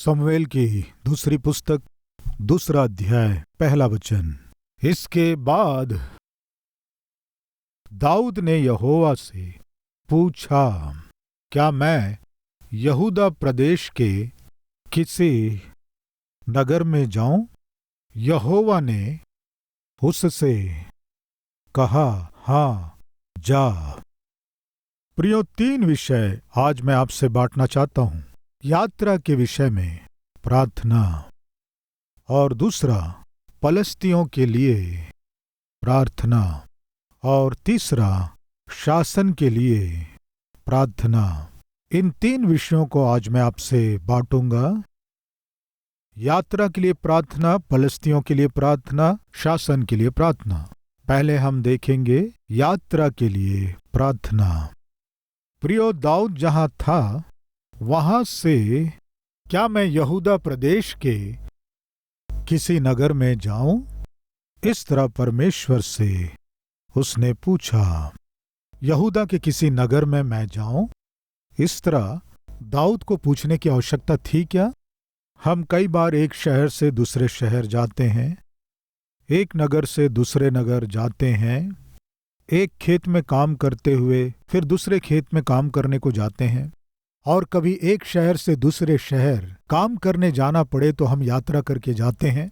शमूएल की दूसरी पुस्तक, दूसरा अध्याय, पहला वचन। इसके बाद दाऊद ने यहोवा से पूछा, क्या मैं यहूदा प्रदेश के किसी नगर में जाऊं? यहोवा ने उससे कहा, हाँ, जा। प्रियो, 3 विषय आज मैं आपसे बांटना चाहता हूं। यात्रा के विषय में प्रार्थना, और दूसरा पलस्तियों के लिए प्रार्थना, और तीसरा शासन के लिए प्रार्थना। इन 3 विषयों को आज मैं आपसे बांटूंगा। यात्रा के लिए प्रार्थना, पलस्तियों के लिए प्रार्थना, शासन के लिए प्रार्थना। पहले हम देखेंगे यात्रा के लिए प्रार्थना। प्रियो, दाऊद जहां था वहां से क्या मैं यहूदा प्रदेश के किसी नगर में जाऊं? इस तरह परमेश्वर से उसने पूछा, यहूदा के किसी नगर में मैं जाऊं? इस तरह दाऊद को पूछने की आवश्यकता थी क्या? हम कई बार एक शहर से दूसरे शहर जाते हैं, एक नगर से दूसरे नगर जाते हैं, एक खेत में काम करते हुए फिर दूसरे खेत में काम करने को जाते हैं, और कभी एक शहर से दूसरे शहर काम करने जाना पड़े तो हम यात्रा करके जाते हैं।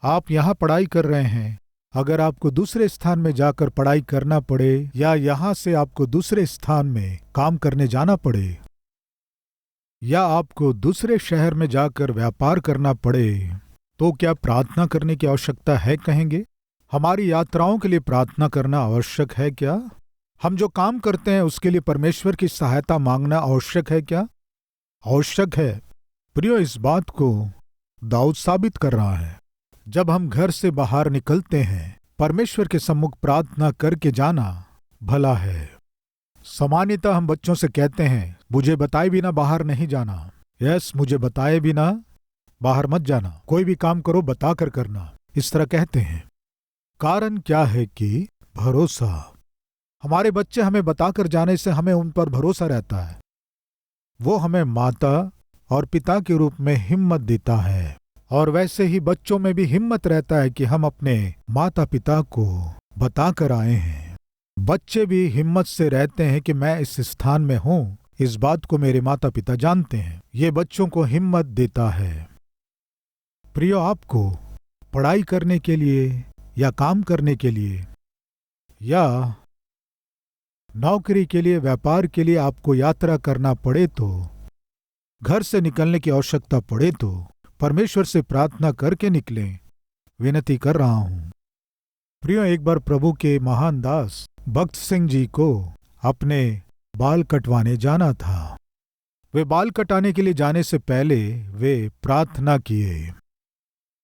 आप यहाँ पढ़ाई कर रहे हैं, अगर आपको दूसरे स्थान में जाकर पढ़ाई करना पड़े या यहाँ से आपको दूसरे स्थान में काम करने जाना पड़े या आपको दूसरे शहर में जाकर व्यापार करना पड़े, तो क्या प्रार्थना करने की आवश्यकता है कहेंगे? हमारी यात्राओं के लिए प्रार्थना करना आवश्यक है क्या? हम जो काम करते हैं उसके लिए परमेश्वर की सहायता मांगना आवश्यक है क्या? आवश्यक है। प्रियो, इस बात को दाऊद साबित कर रहा है। जब हम घर से बाहर निकलते हैं, परमेश्वर के सम्मुख प्रार्थना करके जाना भला है। सामान्यतः हम बच्चों से कहते हैं, मुझे बताए बिना बाहर नहीं जाना। यस, मुझे बताए बिना बाहर मत जाना। कोई भी काम करो बताकर करना, इस तरह कहते हैं। कारण क्या है कि भरोसा। हमारे बच्चे हमें बताकर जाने से हमें उन पर भरोसा रहता है। वो हमें माता और पिता के रूप में हिम्मत देता है, और वैसे ही बच्चों में भी हिम्मत रहता है कि हम अपने माता पिता को बताकर आए हैं। बच्चे भी हिम्मत से रहते हैं कि मैं इस स्थान में हूं, इस बात को मेरे माता पिता जानते हैं। ये बच्चों को हिम्मत देता है। प्रियो, आपको पढ़ाई करने के लिए या काम करने के लिए या नौकरी के लिए, व्यापार के लिए आपको यात्रा करना पड़े, तो घर से निकलने की आवश्यकता पड़े तो परमेश्वर से प्रार्थना करके निकलें, विनती कर रहा हूं। प्रियो, एक बार प्रभु के महान दास भक्त सिंह जी को अपने बाल कटवाने जाना था। वे बाल कटाने के लिए जाने से पहले वे प्रार्थना किए,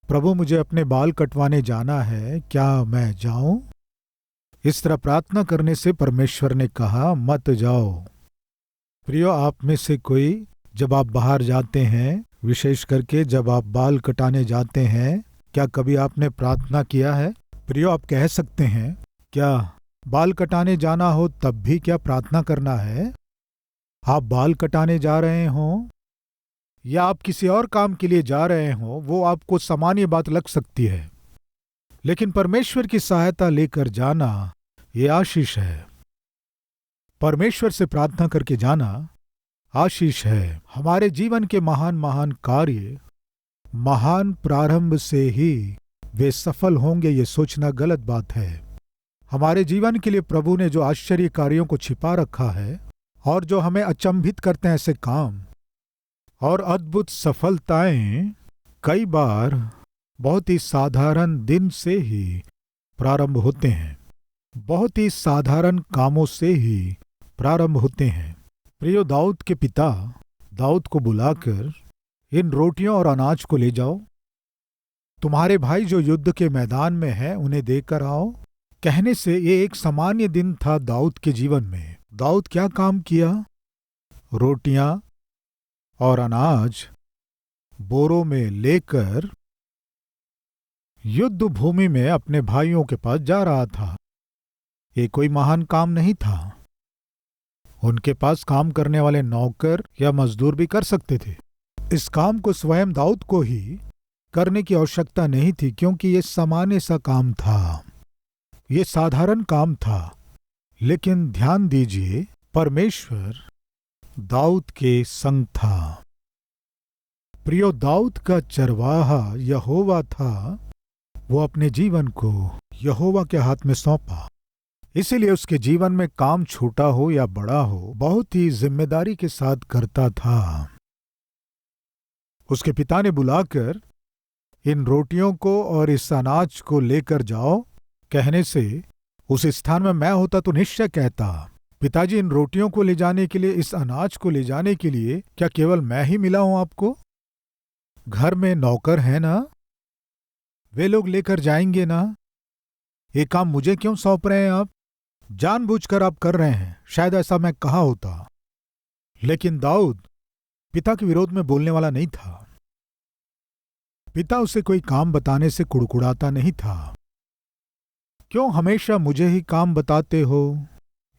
प्रभु मुझे अपने बाल कटवाने जाना है, क्या मैं जाऊं? इस तरह प्रार्थना करने से परमेश्वर ने कहा, मत जाओ। प्रियो, आप में से कोई जब आप बाहर जाते हैं, विशेष करके जब आप बाल कटाने जाते हैं, क्या कभी आपने प्रार्थना किया है? प्रियो, आप कह सकते हैं, क्या बाल कटाने जाना हो तब भी क्या प्रार्थना करना है? आप बाल कटाने जा रहे हों या आप किसी और काम के लिए जा रहे हों, वो आपको सामान्य बात लग सकती है, लेकिन परमेश्वर की सहायता लेकर जाना ये आशीष है। परमेश्वर से प्रार्थना करके जाना आशीष है। हमारे जीवन के महान महान कार्य महान प्रारंभ से ही वे सफल होंगे, ये सोचना गलत बात है। हमारे जीवन के लिए प्रभु ने जो आश्चर्य कार्यों को छिपा रखा है और जो हमें अचंभित करते हैं, ऐसे काम और अद्भुत सफलताएं कई बार बहुत ही साधारण दिन से ही प्रारंभ होते हैं, बहुत ही साधारण कामों से ही प्रारंभ होते हैं। प्रियो, दाऊद के पिता दाऊद को बुलाकर इन रोटियों और अनाज को ले जाओ, तुम्हारे भाई जो युद्ध के मैदान में हैं उन्हें देकर आओ, कहने से ये एक सामान्य दिन था दाऊद के जीवन में। दाऊद क्या काम किया? रोटियां और अनाज बोरों में लेकर युद्ध भूमि में अपने भाइयों के पास जा रहा था। ये कोई महान काम नहीं था। उनके पास काम करने वाले नौकर या मजदूर भी कर सकते थे, इस काम को स्वयं दाऊद को ही करने की आवश्यकता नहीं थी, क्योंकि ये सामान्य सा काम था, ये साधारण काम था। लेकिन ध्यान दीजिए, परमेश्वर दाऊद के संग था। प्रियो, दाऊद का चरवाहा यहोवा था। वो अपने जीवन को यहोवा के हाथ में सौंपा। इसीलिए उसके जीवन में काम छोटा हो या बड़ा हो, बहुत ही जिम्मेदारी के साथ करता था। उसके पिता ने बुलाकर इन रोटियों को और इस अनाज को लेकर जाओ कहने से उस स्थान में मैं होता तो निश्चय कहता, पिताजी, इन रोटियों को ले जाने के लिए, इस अनाज को ले जाने के लिए क्या केवल मैं ही मिला हूं आपको? घर में नौकर है ना, वे लोग लेकर जाएंगे ना। ये काम मुझे क्यों सौंप रहे हैं आप? जानबूझकर आप कर रहे हैं। शायद ऐसा मैं कहा होता। लेकिन दाऊद पिता के विरोध में बोलने वाला नहीं था। पिता उसे कोई काम बताने से कुड़कुड़ाता नहीं था। क्यों हमेशा मुझे ही काम बताते हो?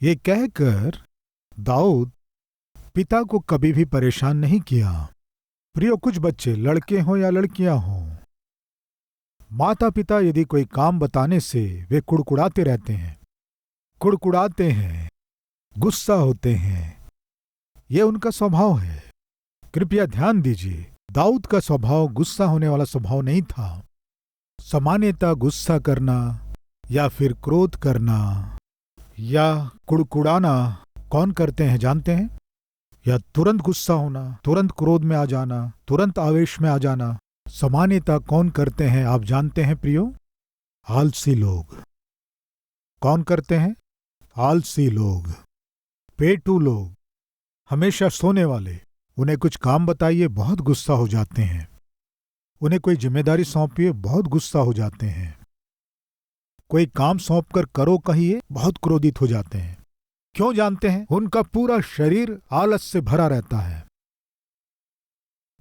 ये कहकर दाऊद पिता को कभी भी परेशान नहीं किया। प्रियो, कुछ बच्चे, लड़के हों या लड़कियां हों, माता पिता यदि कोई काम बताने से वे कुड़कुड़ाते रहते हैं, कुड़कुड़ाते हैं, गुस्सा होते हैं, ये उनका स्वभाव है। कृपया ध्यान दीजिए, दाऊद का स्वभाव गुस्सा होने वाला स्वभाव नहीं था। सामान्यतः गुस्सा करना या फिर क्रोध करना या कुड़कुड़ाना कौन करते हैं जानते हैं? या तुरंत गुस्सा होना, तुरंत क्रोध में आ जाना, तुरंत आवेश में आ जाना, सामान्यतः कौन करते हैं आप जानते हैं प्रियो? आलसी लोग। कौन करते हैं? आलसी लोग, पेटू लोग, हमेशा सोने वाले। उन्हें कुछ काम बताइए, बहुत गुस्सा हो जाते हैं। उन्हें कोई जिम्मेदारी सौंपिए, बहुत गुस्सा हो जाते हैं। कोई काम सौंपकर करो कहिए, बहुत क्रोधित हो जाते हैं। क्यों जानते हैं? उनका पूरा शरीर आलस से भरा रहता है।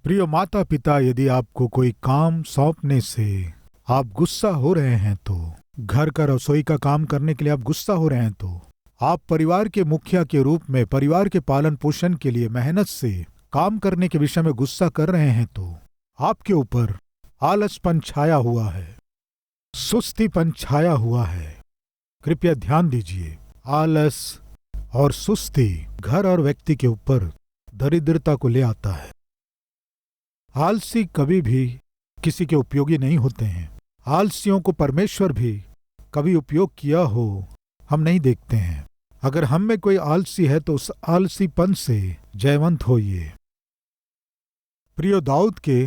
प्रिय माता पिता, यदि आपको कोई काम सौंपने से आप गुस्सा हो रहे हैं, तो घर का रसोई का काम करने के लिए आप गुस्सा हो रहे हैं, तो आप परिवार के मुखिया के रूप में परिवार के पालन पोषण के लिए मेहनत से काम करने के विषय में गुस्सा कर रहे हैं, तो आपके ऊपर आलसपन छाया हुआ है, सुस्तीपन छाया हुआ है। कृपया ध्यान दीजिए, आलस और सुस्ती घर और व्यक्ति के ऊपर दरिद्रता को ले आता है। आलसी कभी भी किसी के उपयोगी नहीं होते हैं। आलसियों को परमेश्वर भी कभी उपयोग किया हो हम नहीं देखते हैं। अगर हम में कोई आलसी है तो उस आलसीपन से जयवंत होइए। प्रियो, दाऊद के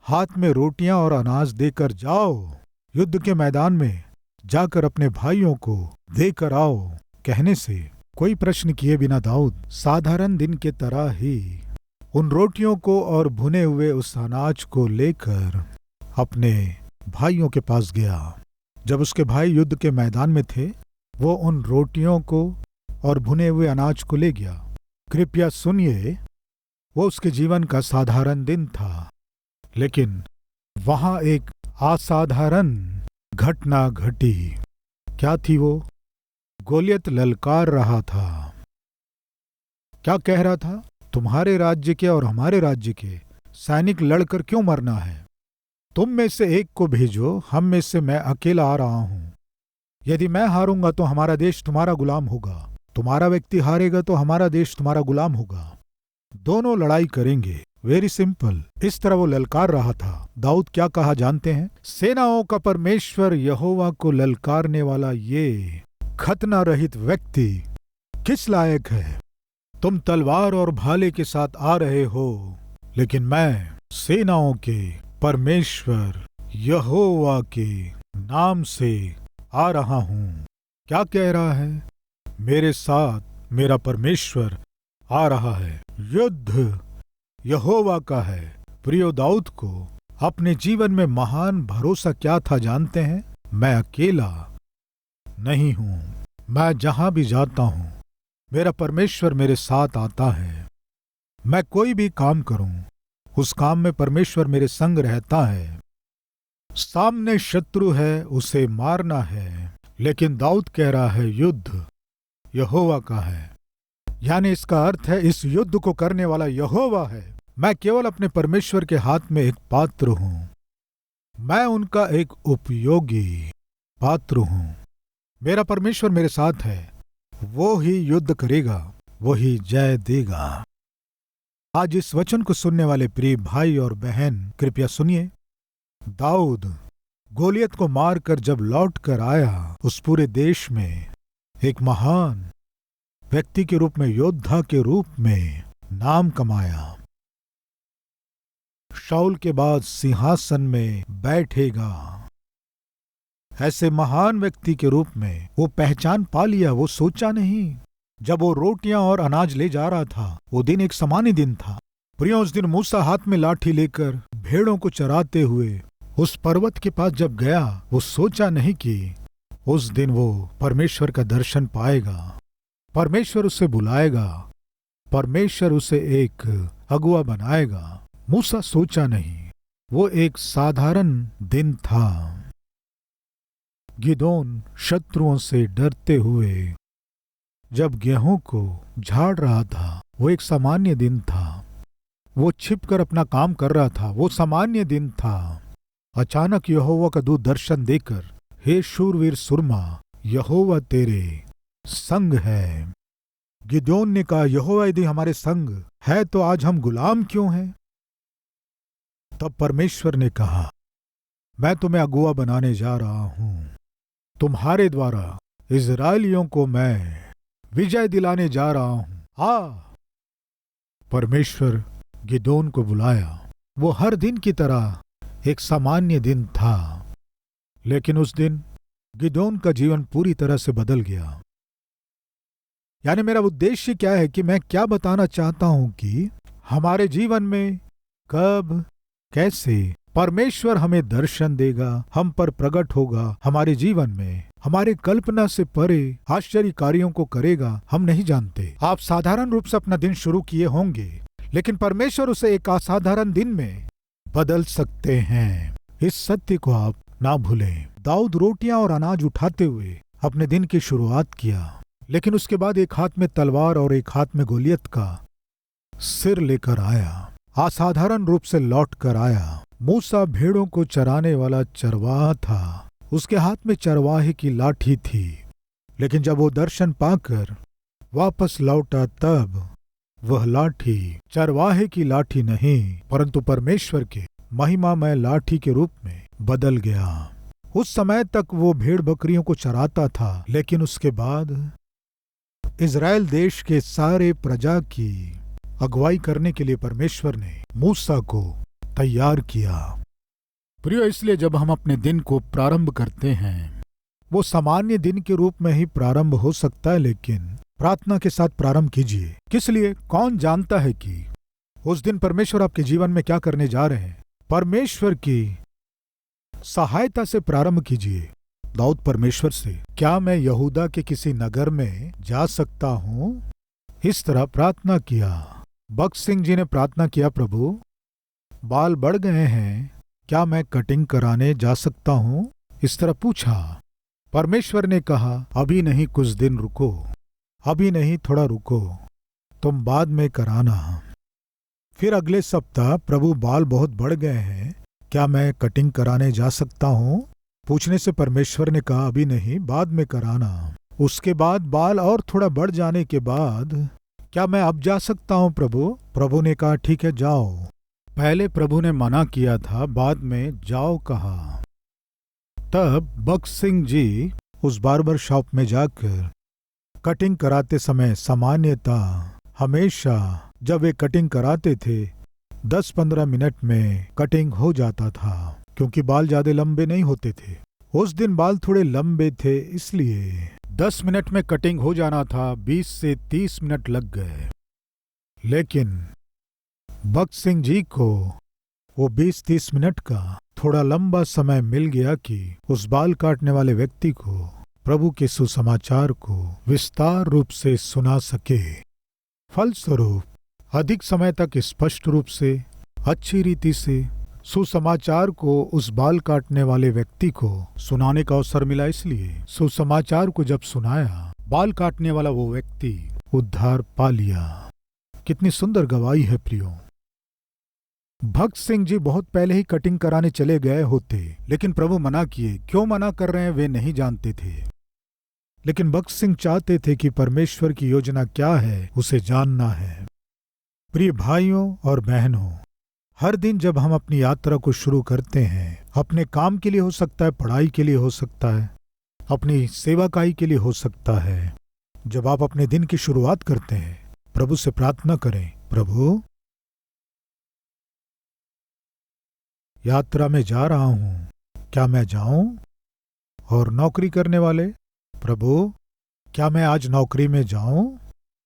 हाथ में रोटियां और अनाज देकर जाओ, युद्ध के मैदान में जाकर अपने भाइयों को देकर आओ कहने से कोई प्रश्न किए बिना दाऊद साधारण दिन के तरह ही उन रोटियों को और भुने हुए उस अनाज को लेकर अपने भाइयों के पास गया। जब उसके भाई युद्ध के मैदान में थे, वो उन रोटियों को और भुने हुए अनाज को ले गया। कृपया सुनिए, वो उसके जीवन का साधारण दिन था, लेकिन वहां एक असाधारण घटना घटी। क्या थी वो? गोलियत ललकार रहा था। क्या कह रहा था? तुम्हारे राज्य के और हमारे राज्य के सैनिक लड़कर क्यों मरना है? तुम में से एक को भेजो, हम में से मैं अकेला आ रहा हूं। यदि मैं हारूंगा तो हमारा देश तुम्हारा गुलाम होगा, तुम्हारा व्यक्ति हारेगा तो हमारा देश तुम्हारा गुलाम होगा। दोनों लड़ाई करेंगे। Very simple. इस तरह वो ललकार रहा था। दाऊद क्या कहा जानते हैं? सेनाओं का परमेश्वर यहोवा को ललकारने वाला ये खतना रहित व्यक्ति किस लायक है? तुम तलवार और भाले के साथ आ रहे हो, लेकिन मैं सेनाओं के परमेश्वर यहोवा के नाम से आ रहा हूं। क्या कह रहा है? मेरे साथ मेरा परमेश्वर आ रहा है। युद्ध यहोवा का है। प्रियो, दाऊद को अपने जीवन में महान भरोसा क्या था जानते हैं? मैं अकेला नहीं हूं। मैं जहां भी जाता हूं, मेरा परमेश्वर मेरे साथ आता है। मैं कोई भी काम करूं, उस काम में परमेश्वर मेरे संग रहता है। सामने शत्रु है, उसे मारना है, लेकिन दाऊद कह रहा है युद्ध यहोवा का है। यानी इसका अर्थ है इस युद्ध को करने वाला यहोवा है। मैं केवल अपने परमेश्वर के हाथ में एक पात्र हूं। मैं उनका एक उपयोगी पात्र हूं। मेरा परमेश्वर मेरे साथ है। वो ही युद्ध करेगा, वो ही जय देगा। आज इस वचन को सुनने वाले प्रिय भाई और बहन, कृपया सुनिए। दाऊद गोलियत को मारकर जब लौट कर आया, उस पूरे देश में एक महान व्यक्ति के रूप में, योद्धा के रूप में नाम कमाया। शाऊल के बाद सिंहासन में बैठेगा, ऐसे महान व्यक्ति के रूप में वो पहचान पा लिया। वो सोचा नहीं। जब वो रोटियां और अनाज ले जा रहा था, वो दिन एक सामान्य दिन था। प्रियो, उस दिन मूसा हाथ में लाठी लेकर भेड़ों को चराते हुए उस पर्वत के पास जब गया, वो सोचा नहीं कि उस दिन वो परमेश्वर का दर्शन पाएगा, परमेश्वर उसे बुलाएगा, परमेश्वर उसे एक अगुआ बनाएगा। मूसा सोचा नहीं। वो एक साधारण दिन था। गिदोन शत्रुओं से डरते हुए जब गेहूं को झाड़ रहा था, वो एक सामान्य दिन था। वो छिपकर अपना काम कर रहा था, वो सामान्य दिन था। अचानक यहोवा का दूत दर्शन देकर, हे शूरवीर सुरमा, यहोवा तेरे संग है। गिदोन ने कहा, यहोवा यदि हमारे संग है तो आज हम गुलाम क्यों हैं? तब परमेश्वर ने कहा, मैं तुम्हें अगुआ बनाने जा रहा हूं। तुम्हारे द्वारा इज़राइलियों को मैं विजय दिलाने जा रहा हूं। आ परमेश्वर गिदोन को बुलाया। वो हर दिन की तरह एक सामान्य दिन था, लेकिन उस दिन गिदोन का जीवन पूरी तरह से बदल गया। यानी मेरा उद्देश्य क्या है कि मैं क्या बताना चाहता हूं कि हमारे जीवन में कब, कैसे परमेश्वर हमें दर्शन देगा, हम पर प्रकट होगा, हमारे जीवन में हमारे कल्पना से परे आश्चर्य कार्यों को करेगा, हम नहीं जानते। आप साधारण रूप से अपना दिन शुरू किए होंगे, लेकिन परमेश्वर उसे एक असाधारण दिन में बदल सकते हैं। इस सत्य को आप ना भूलें। दाऊद रोटियां और अनाज उठाते हुए अपने दिन की शुरुआत किया, लेकिन उसके बाद एक हाथ में तलवार और एक हाथ में गोलियत का सिर लेकर आया। असाधारण रूप से लौट कर आया। मूसा भेड़ों को चराने वाला चरवाहा था। उसके हाथ में चरवाहे की लाठी थी, लेकिन जब वो दर्शन पाकर वापस लौटा, तब वह लाठी चरवाहे की लाठी नहीं, परंतु परमेश्वर के महिमामय लाठी के रूप में बदल गया। उस समय तक वो भेड़ बकरियों को चराता था, लेकिन उसके बाद इज़राइल देश के सारे प्रजा की अगुवाई करने के लिए परमेश्वर ने मूसा को तैयार किया। प्रियो, इसलिए जब हम अपने दिन को प्रारंभ करते हैं, वो सामान्य दिन के रूप में ही प्रारंभ हो सकता है, लेकिन प्रार्थना के साथ प्रारंभ कीजिए। किस लिए? कौन जानता है कि उस दिन परमेश्वर आपके जीवन में क्या करने जा रहे हैं। परमेश्वर की सहायता से प्रारंभ कीजिए। दाऊद परमेश्वर से, क्या मैं यहूदा के किसी नगर में जा सकता हूं? इस तरह प्रार्थना किया। बख्श सिंह जी ने प्रार्थना किया, प्रभु बाल बढ़ गए हैं, क्या मैं कटिंग कराने जा सकता हूं? इस तरह पूछा। परमेश्वर ने कहा, अभी नहीं, कुछ दिन रुको, अभी नहीं, थोड़ा रुको, तुम बाद में कराना। फिर अगले सप्ताह, प्रभु बाल बहुत बढ़ गए हैं, क्या मैं कटिंग कराने जा सकता हूं? पूछने से परमेश्वर ने कहा, अभी नहीं, बाद में कराना। उसके बाद बाल और थोड़ा बढ़ जाने के बाद, क्या मैं अब जा सकता हूं प्रभु? प्रभु ने कहा, ठीक है, जाओ। पहले प्रभु ने मना किया था, बाद में जाओ कहा। तब बख्श सिंह जी उस बार्बर शॉप में जाकर कटिंग कराते समय, सामान्यता हमेशा जब वे कटिंग कराते थे 10-15 मिनट में कटिंग हो जाता था, क्योंकि बाल ज्यादा लंबे नहीं होते थे। उस दिन बाल थोड़े लंबे थे, इसलिए 10 मिनट में कटिंग हो जाना था, 20 से 30 मिनट लग गए। लेकिन बख्श सिंह जी को वो 20-30 मिनट का थोड़ा लंबा समय मिल गया कि उस बाल काटने वाले व्यक्ति को प्रभु के सुसमाचार को विस्तार रूप से सुना सके। फलस्वरूप अधिक समय तक स्पष्ट रूप से, अच्छी रीति से सुसमाचार को उस बाल काटने वाले व्यक्ति को सुनाने का अवसर मिला। इसलिए सुसमाचार को जब सुनाया, बाल काटने वाला वो व्यक्ति उद्धार पा लिया। कितनी सुंदर गवाही है प्रियो। भक्त सिंह जी बहुत पहले ही कटिंग कराने चले गए होते, लेकिन प्रभु मना किए। क्यों मना कर रहे हैं वे नहीं जानते थे, लेकिन भक्त सिंह चाहते थे कि परमेश्वर की योजना क्या है उसे जानना है। प्रिय भाइयों और बहनों, हर दिन जब हम अपनी यात्रा को शुरू करते हैं, अपने काम के लिए हो सकता है, पढ़ाई के लिए हो सकता है, अपनी सेवाकाई के लिए हो सकता है, जब आप अपने दिन की शुरुआत करते हैं, प्रभु से प्रार्थना करें, प्रभु यात्रा में जा रहा हूं, क्या मैं जाऊं? और नौकरी करने वाले, प्रभु क्या मैं आज नौकरी में जाऊं?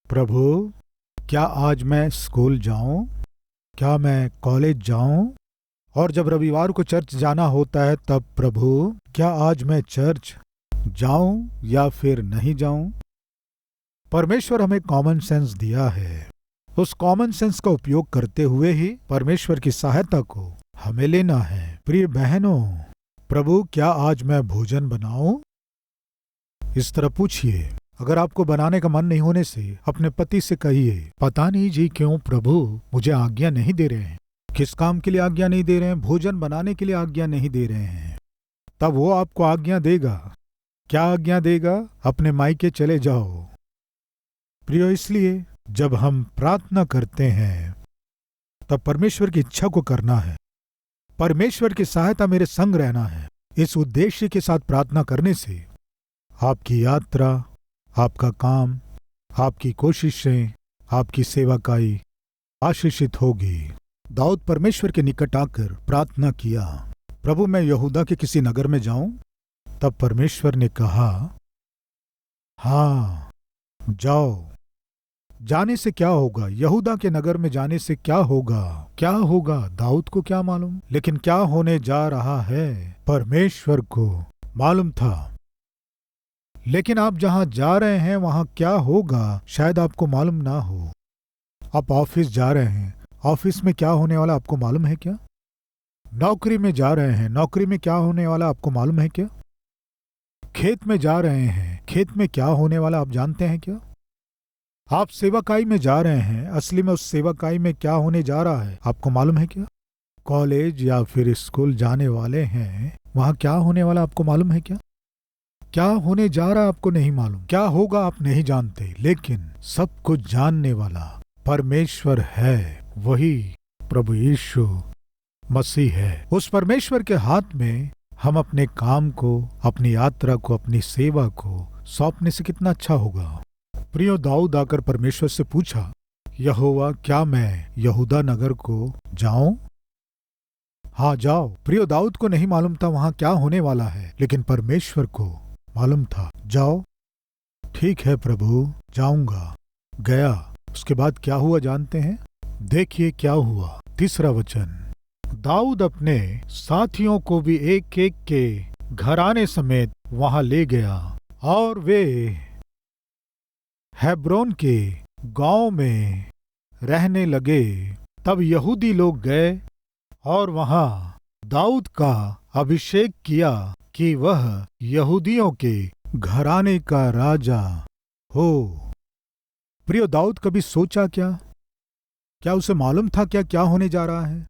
प्रभु क्या आज मैं स्कूल जाऊं? क्या मैं कॉलेज जाऊं? और जब रविवार को चर्च जाना होता है तब, प्रभु क्या आज मैं चर्च जाऊं या फिर नहीं जाऊं? परमेश्वर हमें कॉमन सेंस दिया है। उस कॉमन सेंस का उपयोग करते हुए ही परमेश्वर की सहायता को हमें लेना है। प्रिय बहनों, प्रभु क्या आज मैं भोजन बनाऊं? इस तरह पूछिए। अगर आपको बनाने का मन नहीं होने से अपने पति से कहिए, पता नहीं जी क्यों प्रभु मुझे आज्ञा नहीं दे रहे हैं। किस काम के लिए आज्ञा नहीं दे रहे हैं? भोजन बनाने के लिए आज्ञा नहीं दे रहे हैं। तब वो आपको आज्ञा देगा। क्या आज्ञा देगा? अपने मायके चले जाओ। प्रियो, इसलिए जब हम प्रार्थना करते हैं तब परमेश्वर की इच्छा को करना है। परमेश्वर की सहायता मेरे संग रहना है। इस उद्देश्य के साथ प्रार्थना करने से आपकी यात्रा, आपका काम, आपकी कोशिशें, आपकी सेवाकाई आशीषित होगी। दाऊद परमेश्वर के निकट आकर प्रार्थना किया, प्रभु मैं यहूदा के किसी नगर में जाऊं? तब परमेश्वर ने कहा, हाँ जाओ। जाने से क्या होगा? यहूदा के नगर में जाने से क्या होगा? क्या होगा दाऊद को क्या मालूम, लेकिन क्या होने जा रहा है परमेश्वर को मालूम था। लेकिन आप जहां जा रहे हैं वहां क्या होगा शायद आपको मालूम ना हो। आप ऑफिस जा रहे हैं, ऑफिस में क्या होने वाला आपको मालूम है क्या? नौकरी में जा रहे हैं, नौकरी में क्या होने वाला आपको मालूम है क्या? खेत में जा रहे हैं, खेत में क्या होने वाला आप जानते हैं क्या? आप सेवाकाई में जा रहे हैं, असली में उस सेवाकाई में क्या होने जा रहा है आपको मालूम है क्या? कॉलेज या फिर स्कूल जाने वाले हैं, वहां क्या होने वाला आपको मालूम है क्या? क्या होने जा रहा आपको नहीं मालूम, क्या होगा आप नहीं जानते, लेकिन सब कुछ जानने वाला परमेश्वर है। वही प्रभु यीशु मसीह है। उस परमेश्वर के हाथ में हम अपने काम को, अपनी यात्रा को, अपनी सेवा को सौंपने से कितना अच्छा होगा। प्रियो, दाऊद आकर परमेश्वर से पूछा, यहोवा क्या मैं यहूदा नगर को जाऊं? हाँ जाओ। प्रियो, दाऊद को नहीं मालूम था वहां क्या होने वाला है, लेकिन परमेश्वर को मालूम था। जाओ। ठीक है प्रभु, जाऊंगा। गया। उसके बाद क्या हुआ जानते हैं? देखिए क्या हुआ। 3 वचन, दाऊद अपने साथियों को भी एक एक के घराने समेत वहां ले गया और वे हेब्रोन के गांव में रहने लगे। तब यहूदी लोग गए और वहां दाऊद का अभिषेक किया कि वह यहूदियों के घराने का राजा हो। प्रियो, दाऊद कभी सोचा क्या? क्या उसे मालूम था क्या होने जा रहा है?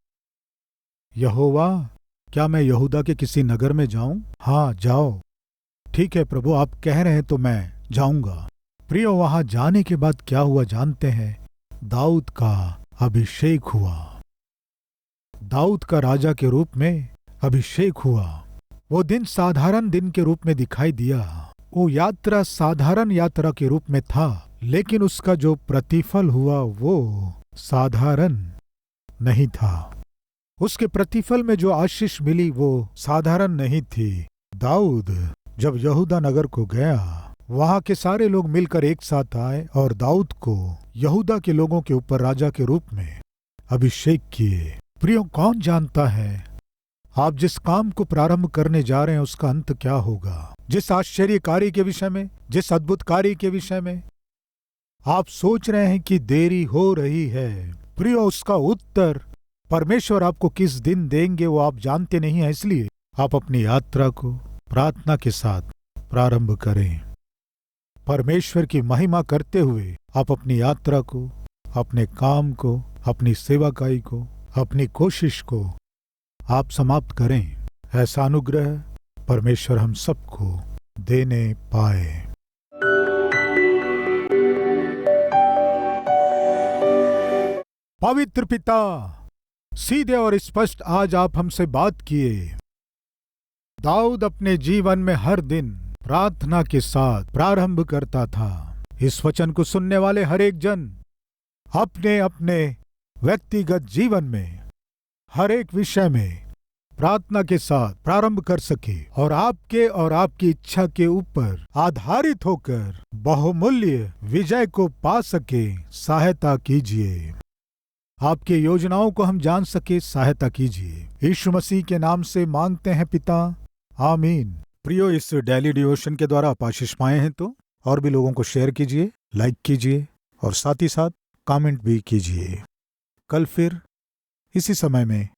यहोवा क्या मैं यहूदा के किसी नगर में जाऊं? हाँ जाओ। ठीक है प्रभु, आप कह रहे हैं तो मैं जाऊंगा। प्रियो, वहां जाने के बाद क्या हुआ जानते हैं? दाऊद का अभिषेक हुआ। दाऊद का राजा के रूप में अभिषेक हुआ। वो दिन साधारण दिन के रूप में दिखाई दिया। वो यात्रा साधारण यात्रा के रूप में था, लेकिन उसका जो प्रतिफल हुआ वो साधारण नहीं था। उसके प्रतिफल में जो आशीष मिली वो साधारण नहीं थी। दाऊद जब यहूदा नगर को गया, वहां के सारे लोग मिलकर एक साथ आए और दाऊद को यहूदा के लोगों के ऊपर राजा के रूप में अभिषेक किए। प्रियो, कौन जानता है आप जिस काम को प्रारंभ करने जा रहे हैं उसका अंत क्या होगा? जिस आश्चर्य कार्य के विषय में, जिस अद्भुत कार्य के विषय में आप सोच रहे हैं कि देरी हो रही है, प्रियो उसका उत्तर परमेश्वर आपको किस दिन देंगे वो आप जानते नहीं हैं। इसलिए आप अपनी यात्रा को प्रार्थना के साथ प्रारंभ करें। परमेश्वर की महिमा करते हुए आप अपनी यात्रा को, अपने काम को, अपनी सेवाकाई को, अपनी कोशिश को आप समाप्त करें। ऐसा अनुग्रह परमेश्वर हम सबको देने पाए। पवित्र पिता, सीधे और स्पष्ट आज आप हमसे बात किए। दाऊद अपने जीवन में हर दिन प्रार्थना के साथ प्रारंभ करता था। इस वचन को सुनने वाले हर एक जन अपने अपने व्यक्तिगत जीवन में हर एक विषय में प्रार्थना के साथ प्रारंभ कर सके और आपके और आपकी इच्छा के ऊपर आधारित होकर बहुमूल्य विजय को पा सके। सहायता कीजिए। आपके योजनाओं को हम जान सके, सहायता कीजिए। यीशु मसीह के नाम से मांगते हैं पिता, आमीन। प्रियो, इस डेली डिवोशन के द्वारा आप आशीष पाए हैं तो और भी लोगों को शेयर कीजिए, लाइक कीजिए और साथ ही साथ कमेंट भी कीजिए। कल फिर इसी समय में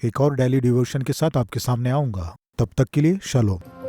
एक और डेली डिवोशन के साथ आपके सामने आऊंगा। तब तक के लिए शालोम।